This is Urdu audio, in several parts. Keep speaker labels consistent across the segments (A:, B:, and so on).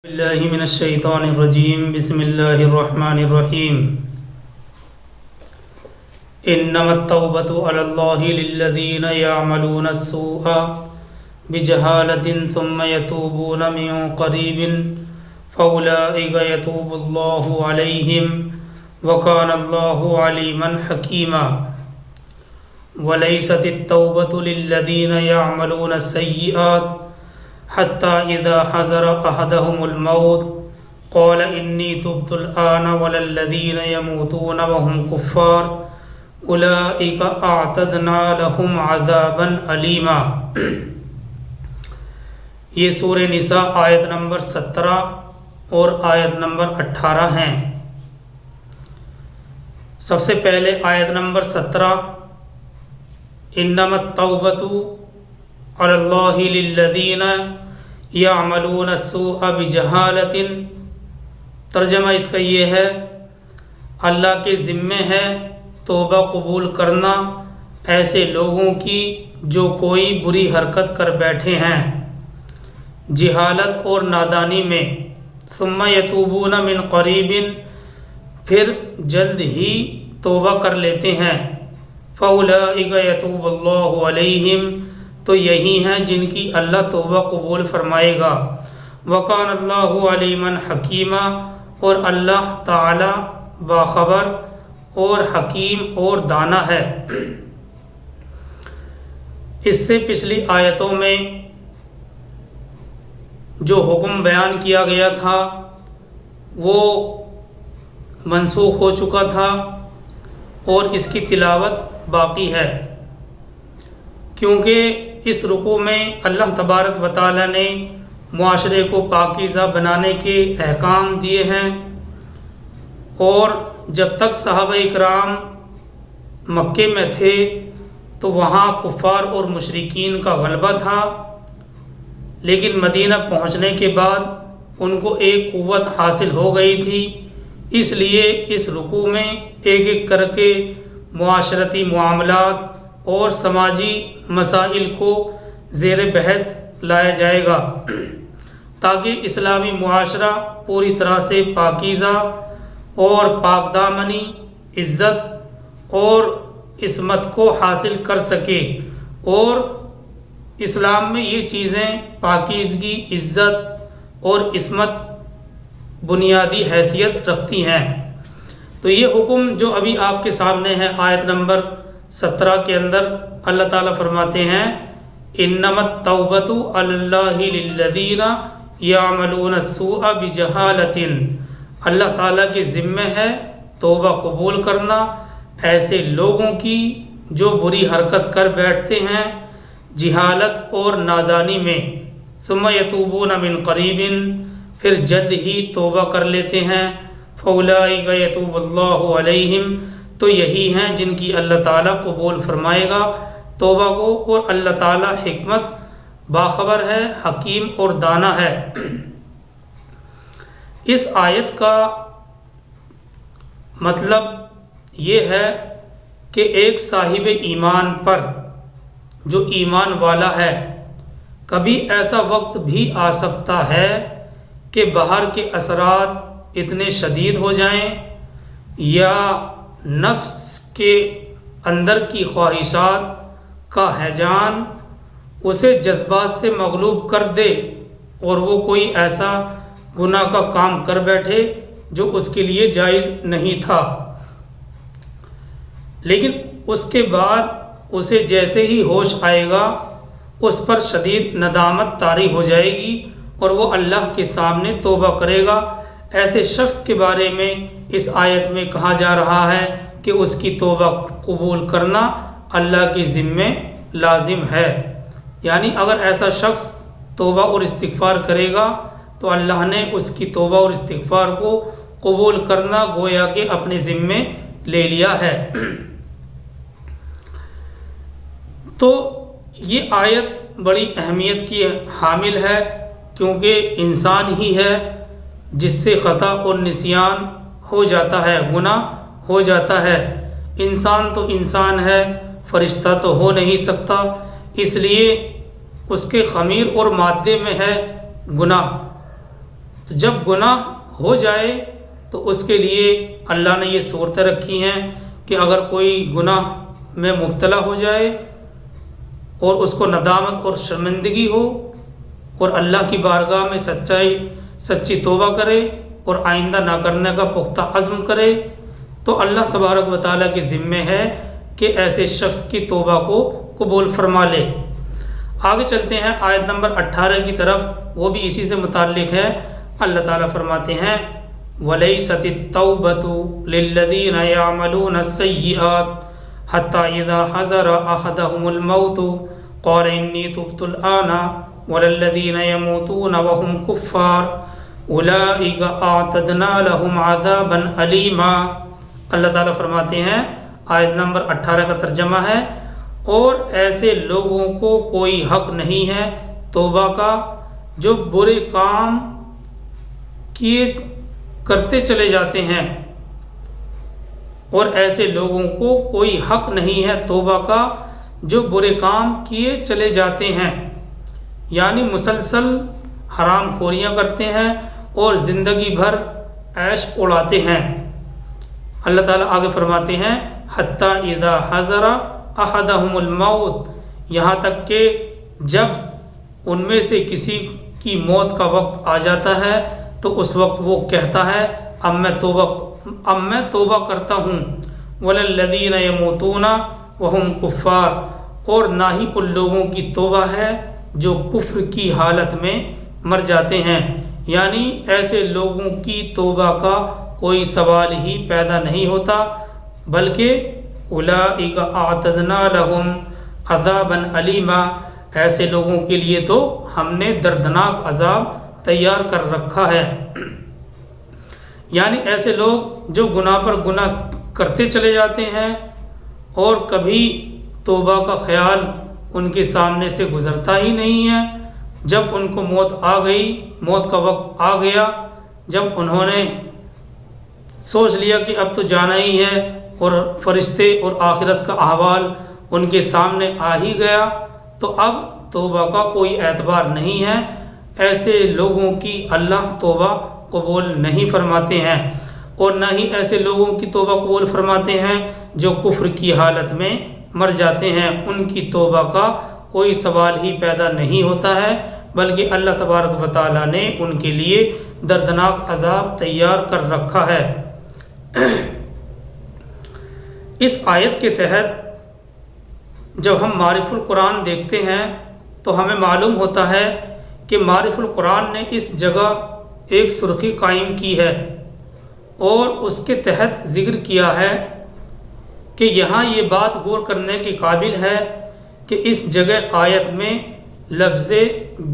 A: اللہ من الشیطان الرجیم بسم اللہ الرحمن الرحیم انما التوبۃ علی اللہ للذین یعملون السوء بجہالۃ ثم یتوبون من قریب فاولئک یتوب اللہ علیہم وکان اللہ علیما حکیما ولیست التوبۃ للذین یعملون السیئات حتى إذا حضر أحدهم الموت قال إني تبت الآن ولا الذين يموتون وهم كفار أولئك أعتدنا لهم عذابا أليما۔ یہ سورہ نساء آیت نمبر 17 اور آیت نمبر 18 ہیں۔ سب سے پہلے آیت نمبر 17 انما التوبۃ علی اللہ للذین یعملون السوء بجہالۃ، ترجمہ اس کا یہ ہے اللہ کے ذمے ہے توبہ قبول کرنا ایسے لوگوں کی جو کوئی بری حرکت کر بیٹھے ہیں جہالت اور نادانی میں، ثم یتوبون من قریب، پھر جلد ہی توبہ کر لیتے ہیں، فاولئک یتوب اللہ علیہم، تو یہی ہیں جن کی اللہ توبہ قبول فرمائے گا، وکان اللہ علیما حکیما، اور اللہ تعالی باخبر اور حکیم اور دانا ہے۔ اس سے پچھلی آیتوں میں جو حکم بیان کیا گیا تھا وہ منسوخ ہو چکا تھا اور اس کی تلاوت باقی ہے، کیونکہ اس رکوع میں اللہ تبارک و تعالی نے معاشرے کو پاکیزہ بنانے کے احکام دیے ہیں، اور جب تک صحابہ اکرام مکے میں تھے تو وہاں کفار اور مشرکین کا غلبہ تھا، لیکن مدینہ پہنچنے کے بعد ان کو ایک قوت حاصل ہو گئی تھی، اس لیے اس رکوع میں ایک ایک کر کے معاشرتی معاملات اور سماجی مسائل کو زیر بحث لایا جائے گا تاکہ اسلامی معاشرہ پوری طرح سے پاکیزہ اور پاک دامنی، عزت اور عصمت کو حاصل کر سکے، اور اسلام میں یہ چیزیں پاکیزگی، عزت اور عصمت بنیادی حیثیت رکھتی ہیں۔ تو یہ حکم جو ابھی آپ کے سامنے ہے آیت نمبر 17 کے اندر اللہ تعالیٰ فرماتے ہیں انما التوبۃ علی اللہ للذین یعملون السوء بجہالۃ، اللہ تعالیٰ کے ذمے ہے توبہ قبول کرنا ایسے لوگوں کی جو بری حرکت کر بیٹھتے ہیں جہالت اور نادانی میں، ثم یتوبون من قریب، پھر جلد ہی توبہ کر لیتے ہیں، فاولئک یتوب اللہ علیہم، تو یہی ہیں جن کی اللہ تعالیٰ قبول فرمائے گا توبہ کو، اور اللہ تعالیٰ حکمت باخبر ہے، حکیم اور دانا ہے۔ اس آیت کا مطلب یہ ہے کہ ایک صاحب ایمان پر جو ایمان والا ہے، کبھی ایسا وقت بھی آ سکتا ہے کہ باہر کے اثرات اتنے شدید ہو جائیں یا نفس کے اندر کی خواہشات کا ہیجان اسے جذبات سے مغلوب کر دے اور وہ کوئی ایسا گناہ کا کام کر بیٹھے جو اس کے لیے جائز نہیں تھا، لیکن اس کے بعد اسے جیسے ہی ہوش آئے گا اس پر شدید ندامت طاری ہو جائے گی اور وہ اللہ کے سامنے توبہ کرے گا۔ ایسے شخص کے بارے میں اس آیت میں کہا جا رہا ہے کہ اس کی توبہ قبول کرنا اللہ کے ذمے لازم ہے، یعنی اگر ایسا شخص توبہ اور استغفار کرے گا تو اللہ نے اس کی توبہ اور استغفار کو قبول کرنا گویا کہ اپنے ذمے لے لیا ہے۔ تو یہ آیت بڑی اہمیت کی حامل ہے، کیونکہ انسان ہی ہے جس سے خطا اور نسیان ہو جاتا ہے، گناہ ہو جاتا ہے۔ انسان تو انسان ہے، فرشتہ تو ہو نہیں سکتا، اس لیے اس کے خمیر اور مادے میں ہے گناہ، تو جب گناہ ہو جائے تو اس کے لیے اللہ نے یہ صورتیں رکھی ہیں کہ اگر کوئی گناہ میں مبتلا ہو جائے اور اس کو ندامت اور شرمندگی ہو اور اللہ کی بارگاہ میں سچی توبہ کرے اور آئندہ نہ کرنے کا پختہ عزم کرے تو اللہ تبارک و تعالیٰ کے ذمے ہے کہ ایسے شخص کی توبہ کو قبول فرما لے۔ آگے چلتے ہیں آیت نمبر 18 کی طرف، وہ بھی اسی سے متعلق ہے۔ اللہ تعالیٰ فرماتے ہیں وَلَيْسَتِ التَّوْبَةُ لِلَّذِينَ يَعْمَلُونَ السَّيِّئَاتِ حَتَّى إِذَا حَضَرَ أَحَدَهُمُ الْمَوْتُ قَالَ إِنِّي تُبْتُ الْآنَ وَلَا الَّذِينَ يَمُوتُونَ وَهُمْ كُفَّارٌ أُولَئِكَ أَعْتَدْنَا لَهُمْ عَذَابًا أَلِيمًا۔ اللہ تعالیٰ فرماتے ہیں، آیت نمبر 18 کا ترجمہ ہے، اور ایسے لوگوں کو کوئی حق نہیں ہے توبہ کا جو برے کام کرتے چلے جاتے ہیں، اور ایسے لوگوں کو کوئی حق نہیں ہے توبہ کا جو برے کام کیے چلے جاتے ہیں، یعنی مسلسل حرام خوریاں کرتے ہیں اور زندگی بھر عیش اڑاتے ہیں۔ اللہ تعالیٰ آگے فرماتے ہیں حتیٰ اذا حضر احدہم الموت، یہاں تک کہ جب ان میں سے کسی کی موت کا وقت آ جاتا ہے تو اس وقت وہ کہتا ہے اب میں توبہ کرتا ہوں۔ وَلَلَّذِينَ يَمُوتُونَ وَهُمْ كُفَّارٌ، اور نہ ہی ان لوگوں کی توبہ ہے جو کفر کی حالت میں مر جاتے ہیں، یعنی ایسے لوگوں کی توبہ کا کوئی سوال ہی پیدا نہیں ہوتا، بلکہ اولئک اعتدنا لہم عذابا علیما، ایسے لوگوں کے لیے تو ہم نے دردناک عذاب تیار کر رکھا ہے۔ یعنی ایسے لوگ جو گناہ پر گناہ کرتے چلے جاتے ہیں اور کبھی توبہ کا خیال ان کے سامنے سے گزرتا ہی نہیں ہے، جب ان کو موت آ گئی، موت کا وقت آ گیا، جب انہوں نے سوچ لیا کہ اب تو جانا ہی ہے اور فرشتے اور آخرت کا احوال ان کے سامنے آ ہی گیا، تو اب توبہ کا کوئی اعتبار نہیں ہے، ایسے لوگوں کی اللہ توبہ قبول نہیں فرماتے ہیں، اور نہ ہی ایسے لوگوں کی توبہ قبول فرماتے ہیں جو کفر کی حالت میں مر جاتے ہیں، ان کی توبہ کا کوئی سوال ہی پیدا نہیں ہوتا ہے، بلکہ اللہ تبارک و تعالیٰ نے ان کے لیے دردناک عذاب تیار کر رکھا ہے۔ اس آیت کے تحت جب ہم معرف القرآن دیکھتے ہیں تو ہمیں معلوم ہوتا ہے کہ معرف القرآن نے اس جگہ ایک سرخی قائم کی ہے اور اس کے تحت ذکر کیا ہے کہ یہاں یہ بات غور کرنے کے قابل ہے کہ اس جگہ آیت میں لفظ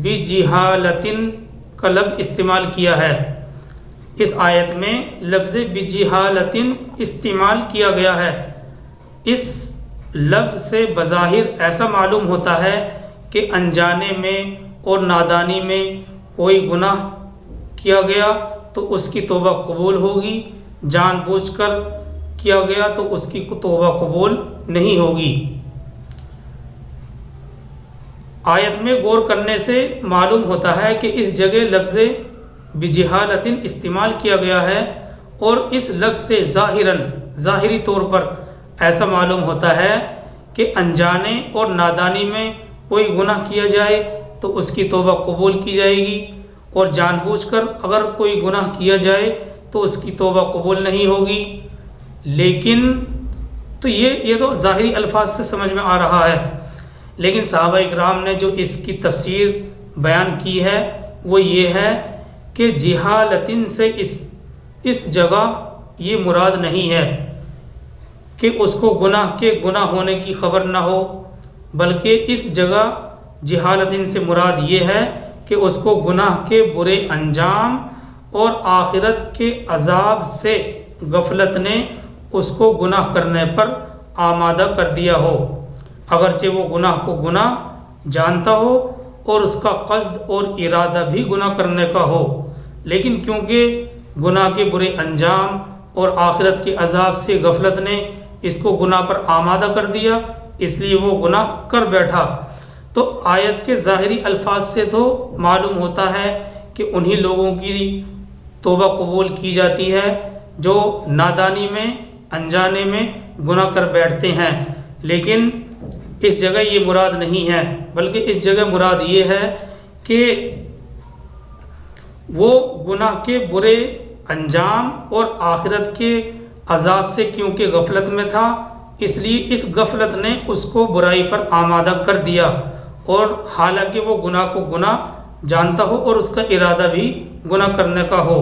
A: بجہالتن کا لفظ استعمال کیا ہے، اس آیت میں لفظ بجہالتن استعمال کیا گیا ہے۔ اس لفظ سے بظاہر ایسا معلوم ہوتا ہے کہ انجانے میں اور نادانی میں کوئی گناہ کیا گیا تو اس کی توبہ قبول ہوگی، جان بوجھ کر کیا گیا تو اس کی توبہ قبول نہیں ہوگی۔ آیت میں غور کرنے سے معلوم ہوتا ہے کہ اس جگہ لفظ بجہالتن استعمال کیا گیا ہے، اور اس لفظ سے ظاہری طور پر ایسا معلوم ہوتا ہے کہ انجانے اور نادانی میں کوئی گناہ کیا جائے تو اس کی توبہ قبول کی جائے گی، اور جان بوجھ کر اگر کوئی گناہ کیا جائے تو اس کی توبہ قبول نہیں ہوگی۔ لیکن تو یہ تو ظاہری الفاظ سے سمجھ میں آ رہا ہے، لیکن صحابہ اکرام نے جو اس کی تفسیر بیان کی ہے وہ یہ ہے کہ جہالتن سے اس جگہ یہ مراد نہیں ہے کہ اس کو گناہ ہونے کی خبر نہ ہو، بلکہ اس جگہ جہالتن سے مراد یہ ہے کہ اس کو گناہ کے برے انجام اور آخرت کے عذاب سے غفلت نے اس کو گناہ کرنے پر آمادہ کر دیا ہو، اگرچہ وہ گناہ کو گناہ جانتا ہو اور اس کا قصد اور ارادہ بھی گناہ کرنے کا ہو، لیکن کیونکہ گناہ کے برے انجام اور آخرت کے عذاب سے غفلت نے اس کو گناہ پر آمادہ کر دیا، اس لیے وہ گناہ کر بیٹھا۔ تو آیت کے ظاہری الفاظ سے تو معلوم ہوتا ہے کہ انہی لوگوں کی توبہ قبول کی جاتی ہے جو نادانی میں انجانے میں گناہ کر بیٹھتے ہیں، لیکن اس جگہ یہ مراد نہیں ہے، بلکہ اس جگہ مراد یہ ہے کہ وہ گناہ کے برے انجام اور آخرت کے عذاب سے کیونکہ غفلت میں تھا، اس لیے اس غفلت نے اس کو برائی پر آمادہ کر دیا، اور حالانکہ وہ گناہ کو گناہ جانتا ہو اور اس کا ارادہ بھی گناہ کرنے کا ہو۔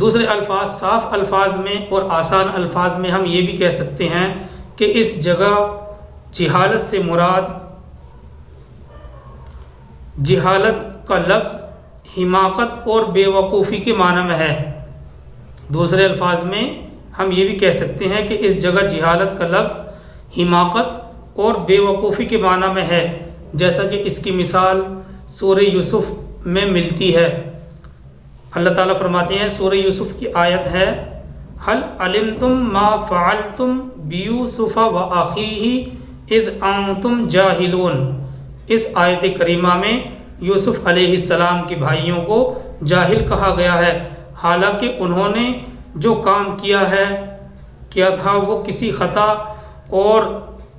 A: دوسرے الفاظ، صاف الفاظ میں اور آسان الفاظ میں ہم یہ بھی کہہ سکتے ہیں کہ اس جگہ جہالت سے مراد جہالت کا لفظ حماقت اور بے وقوفی کے معنی میں ہے۔ دوسرے الفاظ میں ہم یہ بھی کہہ سکتے ہیں کہ اس جگہ جہالت کا لفظ حماقت اور بے وقوفی کے معنی میں ہے، جیسا کہ اس کی مثال سورہ یوسف میں ملتی ہے۔ اللہ تعالیٰ فرماتے ہیں، سورہ یوسف کی آیت ہے، هل علمتم ما فعلتم بیوسف واخیہ اذ انتم جاہلون۔ اس آیت کریمہ میں یوسف علیہ السلام کے بھائیوں کو جاہل کہا گیا ہے، حالانکہ انہوں نے جو کام کیا تھا وہ کسی خطا اور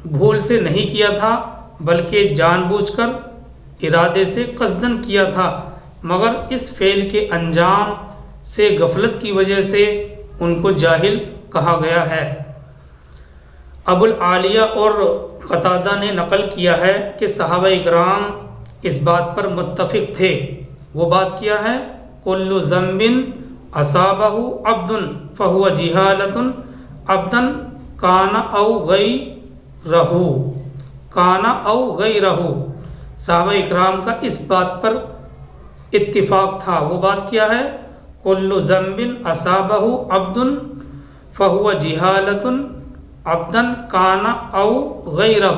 A: بھول سے نہیں کیا تھا، بلکہ جان بوجھ کر ارادے سے قصدن کیا تھا، مگر اس فعل کے انجام سے غفلت کی وجہ سے ان کو جاہل کہا گیا ہے۔ ابو العالیہ اور قتادہ نے نقل کیا ہے کہ صحابہ اکرام اس بات پر متفق تھے۔ وہ بات کیا ہے؟ کل ذنب اصابہ عبد فہو جہالۃ عبدا کان او غیرہ، کان او غیرہ۔ صحابہ اکرام کا اس بات پر اتفاق تھا۔ وہ بات کیا ہے؟ کل ذنب اصابہ عبد فہو جہالۃ عبدا کان او غیرہ،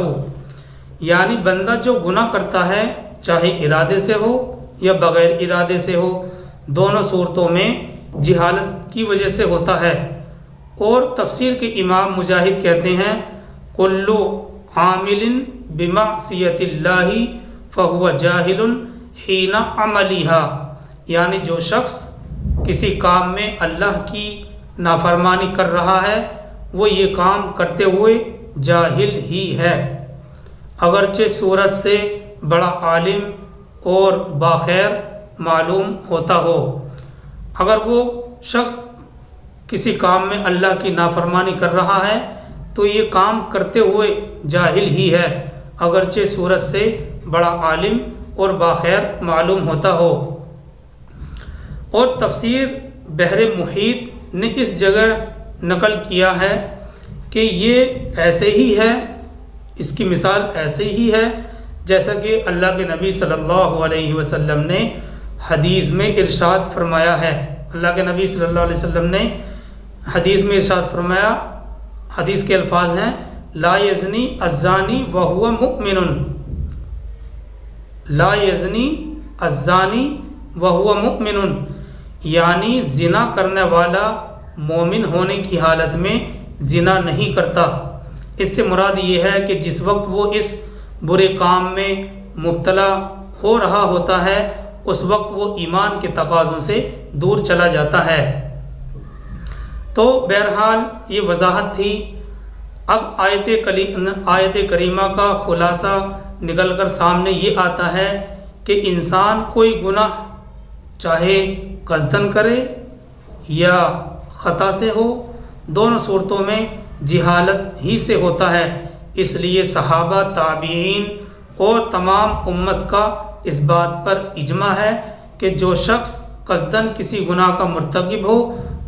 A: یعنی بندہ جو گناہ کرتا ہے چاہے ارادے سے ہو یا بغیر ارادے سے ہو، دونوں صورتوں میں جہالت کی وجہ سے ہوتا ہے۔ اور تفسیر کے امام مجاہد کہتے ہیں، کل عامل بمعصیت اللہ فہو جاہل حین عملہا، یعنی جو شخص کسی کام میں اللہ کی نافرمانی کر رہا ہے وہ یہ کام کرتے ہوئے جاہل ہی ہے، اگرچہ صورت سے بڑا عالم اور باخیر معلوم ہوتا ہو۔ اگر وہ شخص کسی کام میں اللہ کی نافرمانی کر رہا ہے تو یہ کام کرتے ہوئے جاہل ہی ہے، اگرچہ صورت سے بڑا عالم اور باخیر معلوم ہوتا ہو۔ اور تفسیر بحر محیط نے اس جگہ نقل کیا ہے کہ یہ ایسے ہی ہے، اس کی مثال ایسے ہی ہے جیسا کہ اللہ کے نبی صلی اللہ علیہ وسلم نے حدیث میں ارشاد فرمایا ہے۔ اللہ کے نبی صلی اللہ علیہ وسلم نے حدیث میں ارشاد فرمایا، حدیث کے الفاظ ہیں، لا یزنی الزانی وہو مؤمن، لا یزنی الزانی وہو مؤمن، یعنی زنا کرنے والا مومن ہونے کی حالت میں زنا نہیں کرتا۔ اس سے مراد یہ ہے کہ جس وقت وہ اس برے کام میں مبتلا ہو رہا ہوتا ہے اس وقت وہ ایمان کے تقاضوں سے دور چلا جاتا ہے۔ تو بہرحال یہ وضاحت تھی۔ اب آیت کریمہ کا خلاصہ نکل کر سامنے یہ آتا ہے کہ انسان کوئی گناہ چاہے قصدن کرے یا خطا سے ہو، دونوں صورتوں میں جہالت ہی سے ہوتا ہے۔ اس لیے صحابہ، تابعین اور تمام امت کا اس بات پر اجماع ہے کہ جو شخص قصدن کسی گناہ کا مرتکب ہو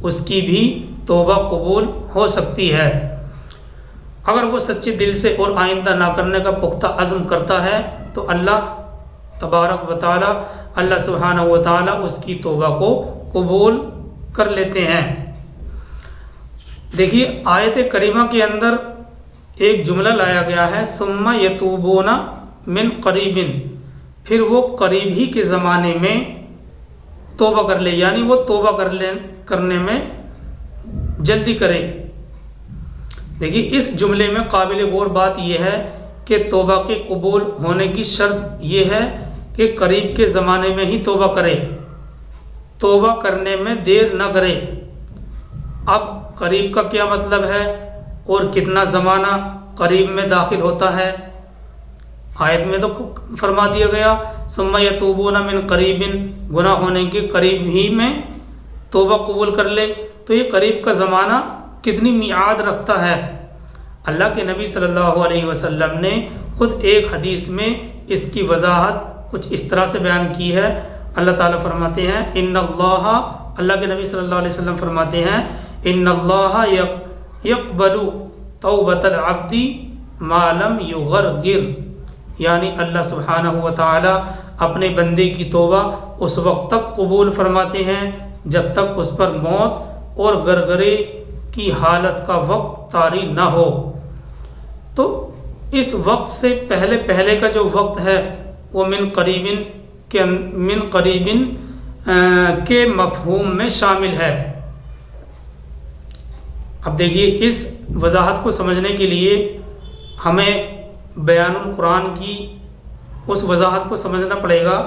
A: اس کی بھی توبہ قبول ہو سکتی ہے، اگر وہ سچے دل سے اور آئندہ نہ کرنے کا پختہ عزم کرتا ہے تو اللہ تبارک و تعالی، اللہ سبحانہ و تعالی اس کی توبہ کو قبول کر لیتے ہیں۔ دیکھیے آیت کریمہ کے اندر ایک جملہ لایا گیا ہے، ثم یتوبون من قریب، پھر وہ قریب ہی کے زمانے میں توبہ کر لے، یعنی وہ توبہ کرنے میں جلدی کرے۔ دیکھیے اس جملے میں قابل غور بات یہ ہے کہ توبہ کے قبول ہونے کی شرط یہ ہے کہ قریب کے زمانے میں ہی توبہ کرے، توبہ کرنے میں دیر نہ کرے۔ اب قریب کا کیا مطلب ہے اور کتنا زمانہ قریب میں داخل ہوتا ہے؟ آیت میں تو فرما دیا گیا ثم یتوبون من قریب، گناہ ہونے کے قریب ہی میں توبہ قبول کر لے، تو یہ قریب کا زمانہ کتنی میعاد رکھتا ہے؟ اللہ کے نبی صلی اللہ علیہ وسلم نے خود ایک حدیث میں اس کی وضاحت کچھ اس طرح سے بیان کی ہے۔ اللہ تعالیٰ فرماتے ہیں اللہ کے نبی صلی اللہ علیہ وسلم فرماتے ہیں ان اللہ یقبل توبۃ العبد ما لم یغرغر، یعنی اللہ سبحانہ و تعالی اپنے بندے کی توبہ اس وقت تک قبول فرماتے ہیں جب تک اس پر موت اور گرگرے کی حالت کا وقت طاری نہ ہو۔ تو اس وقت سے پہلے کا جو وقت ہے وہ من قریب کے مفہوم میں شامل ہے۔ اب دیکھیے اس وضاحت کو سمجھنے کے لیے ہمیں بیان القرآن کی اس وضاحت کو سمجھنا پڑے گا۔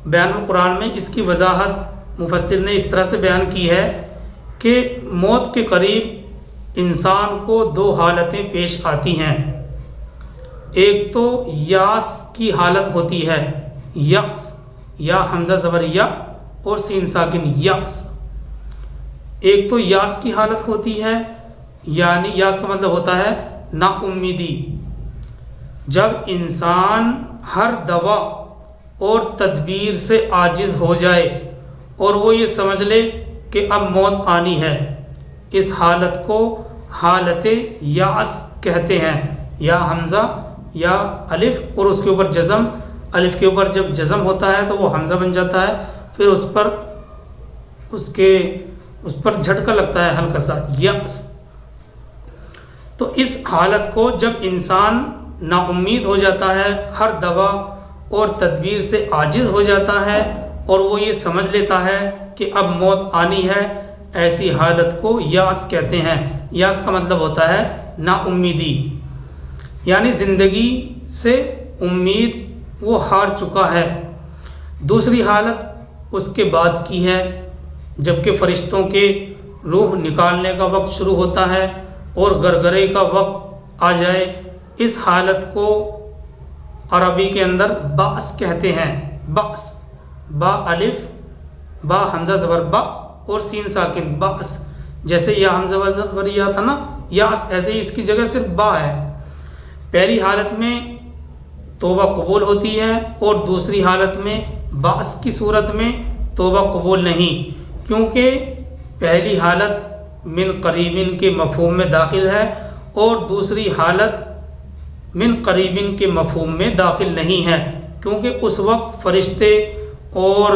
A: بیان القرآن میں اس کی وضاحت مفسر نے اس طرح سے بیان کی ہے کہ موت کے قریب انسان کو دو حالتیں پیش آتی ہیں۔ ایک تو یاس کی حالت ہوتی ہے، یأس، یا حمزہ زبر یا اور سین ساکن یأس۔ ایک تو یاس کی حالت ہوتی ہے، یعنی یاس کا مطلب ہوتا ہے نا امیدی، جب انسان ہر دوا اور تدبیر سے عاجز ہو جائے اور وہ یہ سمجھ لے کہ اب موت آنی ہے، اس حالت کو حالت یاس کہتے ہیں۔ یا حمزہ یا الف اور اس کے اوپر جزم، الف کے اوپر جب جزم ہوتا ہے تو وہ حمزہ بن جاتا ہے، پھر اس پر جھٹکا لگتا ہے ہلکا سا، یأس۔ تو اس حالت کو جب انسان نا امید ہو جاتا ہے، ہر دوا اور تدبیر سے عاجز ہو جاتا ہے اور وہ یہ سمجھ لیتا ہے کہ اب موت آنی ہے، ایسی حالت کو یاس کہتے ہیں۔ یاس کا مطلب ہوتا ہے نا امیدی، یعنی زندگی سے امید وہ ہار چکا ہے۔ دوسری حالت اس کے بعد کی ہے، جب کہ فرشتوں کے روح نکالنے کا وقت شروع ہوتا ہے اور گرگرے کا وقت آ جائے، اس حالت کو عربی کے اندر باس کہتے ہیں۔ باس، با الف، با حمزہ زبر با اور سین ساکن، باس، جیسے یا حمزہ زبر یا تھا نا یاس، ایسے ہی اس کی جگہ صرف با ہے۔ پہلی حالت میں توبہ قبول ہوتی ہے اور دوسری حالت میں باس کی صورت میں توبہ قبول نہیں، کیونکہ پہلی حالت من قریبن کے مفہوم میں داخل ہے اور دوسری حالت من قریبن کے مفہوم میں داخل نہیں ہے، کیونکہ اس وقت فرشتے اور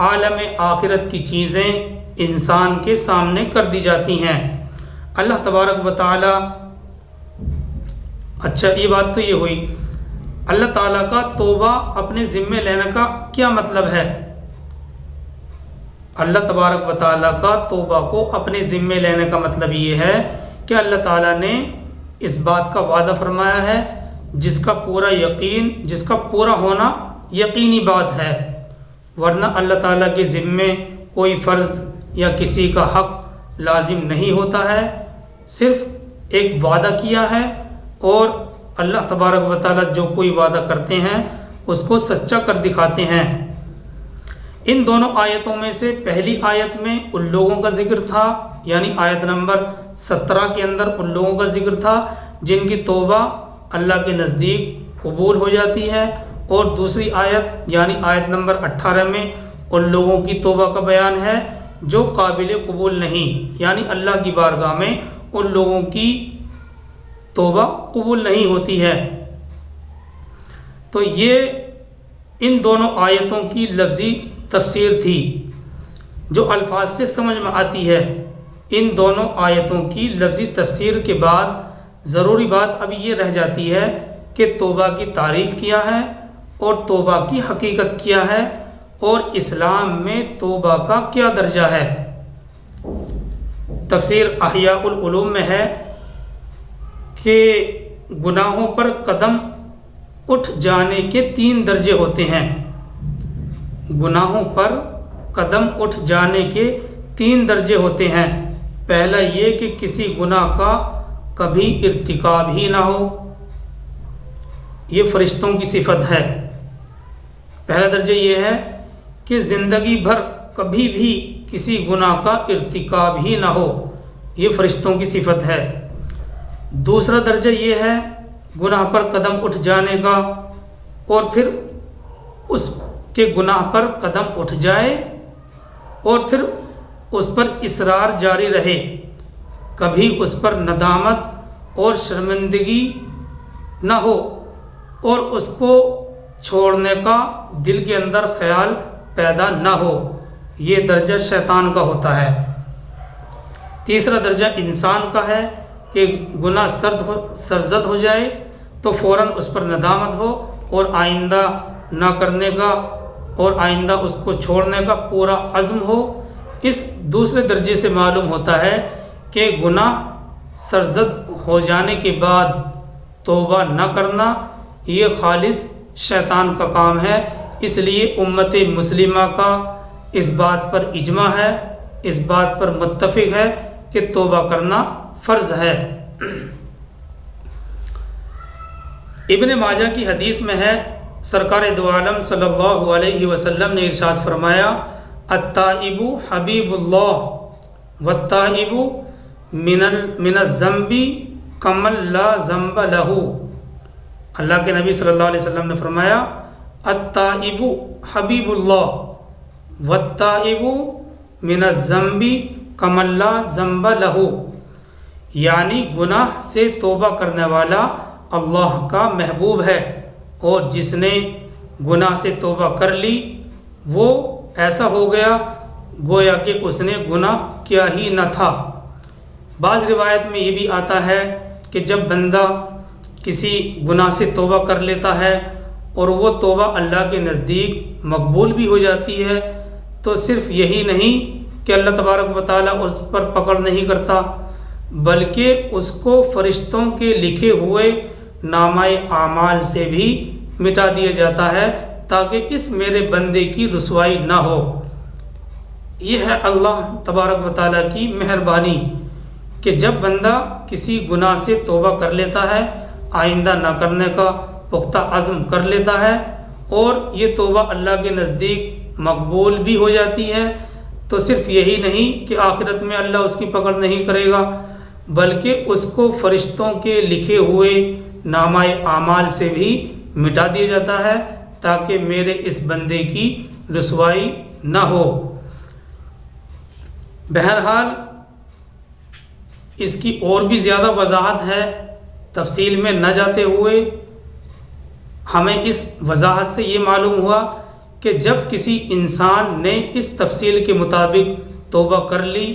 A: عالم آخرت کی چیزیں انسان کے سامنے کر دی جاتی ہیں۔ اللہ تبارک و تعالی، اچھا یہ بات تو یہ ہوئی، اللہ تعالیٰ کا توبہ اپنے ذمے لینے کا کیا مطلب ہے؟ اللہ تبارک و تعالیٰ کا توبہ کو اپنے ذمے لینے کا مطلب یہ ہے کہ اللہ تعالیٰ نے اس بات کا وعدہ فرمایا ہے جس کا پورا ہونا یقینی بات ہے، ورنہ اللہ تعالیٰ کے ذمے کوئی فرض یا کسی کا حق لازم نہیں ہوتا ہے، صرف ایک وعدہ کیا ہے اور اللہ تبارک و تعالیٰ جو کوئی وعدہ کرتے ہیں اس کو سچا کر دکھاتے ہیں۔ ان دونوں آیتوں میں سے پہلی آیت میں ان لوگوں کا ذکر تھا، یعنی آیت نمبر 17 کے اندر ان لوگوں کا ذکر تھا جن کی توبہ اللہ کے نزدیک قبول ہو جاتی ہے، اور دوسری آیت یعنی آیت نمبر 18 میں ان لوگوں کی توبہ کا بیان ہے جو قابل قبول نہیں، یعنی اللہ کی بارگاہ میں ان لوگوں کی توبہ قبول نہیں ہوتی ہے۔ تو یہ ان دونوں آیتوں کی لفظی تفسیر تھی جو الفاظ سے سمجھ میں آتی ہے۔ ان دونوں آیتوں کی لفظی تفسیر کے بعد ضروری بات اب یہ رہ جاتی ہے کہ توبہ کی تعریف کیا ہے اور توبہ کی حقیقت کیا ہے اور اسلام میں توبہ کا کیا درجہ ہے۔ تفسیر احیاء العلوم میں ہے کہ گناہوں پر قدم اٹھ جانے کے 3 درجے ہوتے ہیں۔ گناہوں پر قدم اٹھ جانے کے 3 درجے ہوتے ہیں۔ پہلا یہ کہ کسی گناہ کا کبھی ارتکاب ہی نہ ہو، یہ فرشتوں کی صفت ہے۔ پہلا درجہ یہ ہے کہ زندگی بھر کبھی بھی کسی گناہ کا ارتکاب ہی نہ ہو، یہ فرشتوں کی صفت ہے۔ دوسرا درجہ یہ ہے گناہ پر قدم اٹھ جانے کا، اور پھر اس کے گناہ پر قدم اٹھ جائے اور پھر اس پر اصرار جاری رہے، کبھی اس پر ندامت اور شرمندگی نہ ہو اور اس کو چھوڑنے کا دل کے اندر خیال پیدا نہ ہو، یہ درجہ شیطان کا ہوتا ہے۔ تیسرا درجہ انسان کا ہے کہ گناہ سرزد ہو جائے تو فوراً اس پر ندامت ہو اور آئندہ نہ کرنے کا اور آئندہ اس کو چھوڑنے کا پورا عزم ہو۔ اس دوسرے درجے سے معلوم ہوتا ہے کہ گناہ سرزد ہو جانے کے بعد توبہ نہ کرنا یہ خالص شیطان کا کام ہے۔ اس لیے امت مسلمہ کا اس بات پر اجماع ہے، اس بات پر متفق ہے کہ توبہ کرنا فرض ہے۔ ابن ماجہ کی حدیث میں ہے، سرکار دو عالم صلی اللہ علیہ وسلم نے ارشاد فرمایا، التائب حبیب اللہ والتائب من الذنب کمن لا ذنب لہ۔ اللہ کے نبی صلی اللہ علیہ وسلم نے فرمایا، التائب حبیب اللہ والتائب من الذنب کمن لا ذنب لہ، یعنی گناہ سے توبہ کرنے والا اللہ کا محبوب ہے، اور جس نے گناہ سے توبہ کر لی وہ ایسا ہو گیا گویا کہ اس نے گناہ کیا ہی نہ تھا۔ بعض روایت میں یہ بھی آتا ہے کہ جب بندہ کسی گناہ سے توبہ کر لیتا ہے اور وہ توبہ اللہ کے نزدیک مقبول بھی ہو جاتی ہے، تو صرف یہی نہیں کہ اللہ تبارک و تعالیٰ اس پر پکڑ نہیں کرتا، بلکہ اس کو فرشتوں کے لکھے ہوئے نامہ اعمال سے بھی مٹا دیا جاتا ہے تاکہ اس میرے بندے کی رسوائی نہ ہو۔ یہ ہے اللہ تبارک و تعالیٰ کی مہربانی کہ جب بندہ کسی گناہ سے توبہ کر لیتا ہے، آئندہ نہ کرنے کا پختہ عزم کر لیتا ہے، اور یہ توبہ اللہ کے نزدیک مقبول بھی ہو جاتی ہے، تو صرف یہی نہیں کہ آخرت میں اللہ اس کی پکڑ نہیں کرے گا، بلکہ اس کو فرشتوں کے لکھے ہوئے نامہ اعمال سے بھی مٹا دیا جاتا ہے تاکہ میرے اس بندے کی رسوائی نہ ہو۔ بہرحال اس کی اور بھی زیادہ وضاحت ہے، تفصیل میں نہ جاتے ہوئے ہمیں اس وضاحت سے یہ معلوم ہوا کہ جب کسی انسان نے اس تفصیل کے مطابق توبہ کر لی،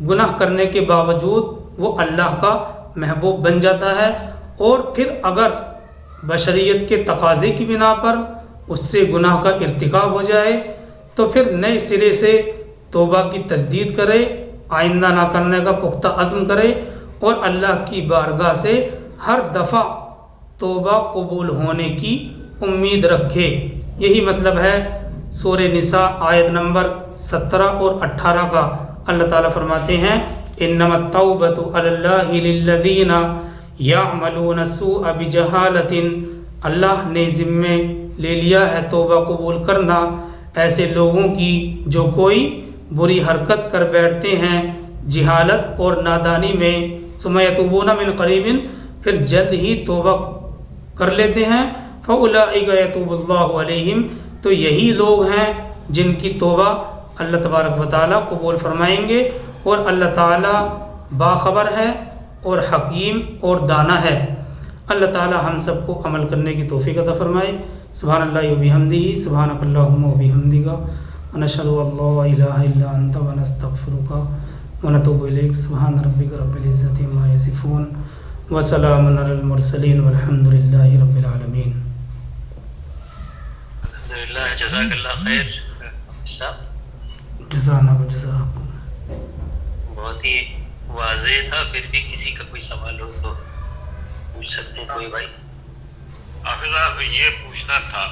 A: گناہ کرنے کے باوجود وہ اللہ کا محبوب بن جاتا ہے، اور پھر اگر بشریت کے تقاضے کی بنا پر اس سے گناہ کا ارتکاب ہو جائے تو پھر نئے سرے سے توبہ کی تجدید کرے، آئندہ نہ کرنے کا پختہ عزم کرے، اور اللہ کی بارگاہ سے ہر دفعہ توبہ قبول ہونے کی امید رکھے۔ یہی مطلب ہے سورہ نساء آیت نمبر 17 اور 18 کا۔ اللہ تعالیٰ فرماتے ہیں، انما التوبۃ علی اللہ للذین یعملون السوء بجہالۃ، اللہ نے ذمے لے لیا ہے توبہ قبول کرنا ایسے لوگوں کی جو کوئی بری حرکت کر بیٹھتے ہیں جہالت اور نادانی میں، ثم یتوبون من قریب، پھر جلد ہی توبہ کر لیتے ہیں، فاولئک یتوب اللہ علیہم، تو یہی لوگ ہیں جن کی توبہ اللہ تبارک و تعالیٰ قبول فرمائیں گے، اور اللہ تعالیٰ باخبر ہے اور حکیم اور دانا ہے۔ اللہ تعالیٰ ہم سب کو عمل کرنے کی توفیق عطا فرمائے۔ سبحان اللہ و بحمدہ، سبحانک اللہم و بحمدک، ونشہد ان لا الہ الا انت ونستغفرک ونتوب الیک۔ سبحان ربک رب العزۃ عما یصفون وسلام علی المرسلین والحمد للہ رب العالمین۔
B: الحمدللہ، جزاک اللہ خیر صاحب،
A: جزانا و جزاکم۔
B: بہت ہی واضح تھا، پھر بھی کسی کا کوئی سوال ہو تو پوچھ سکتے ہیں کوئی بھائی۔
C: حافظ صاحب یہ پوچھنا تھا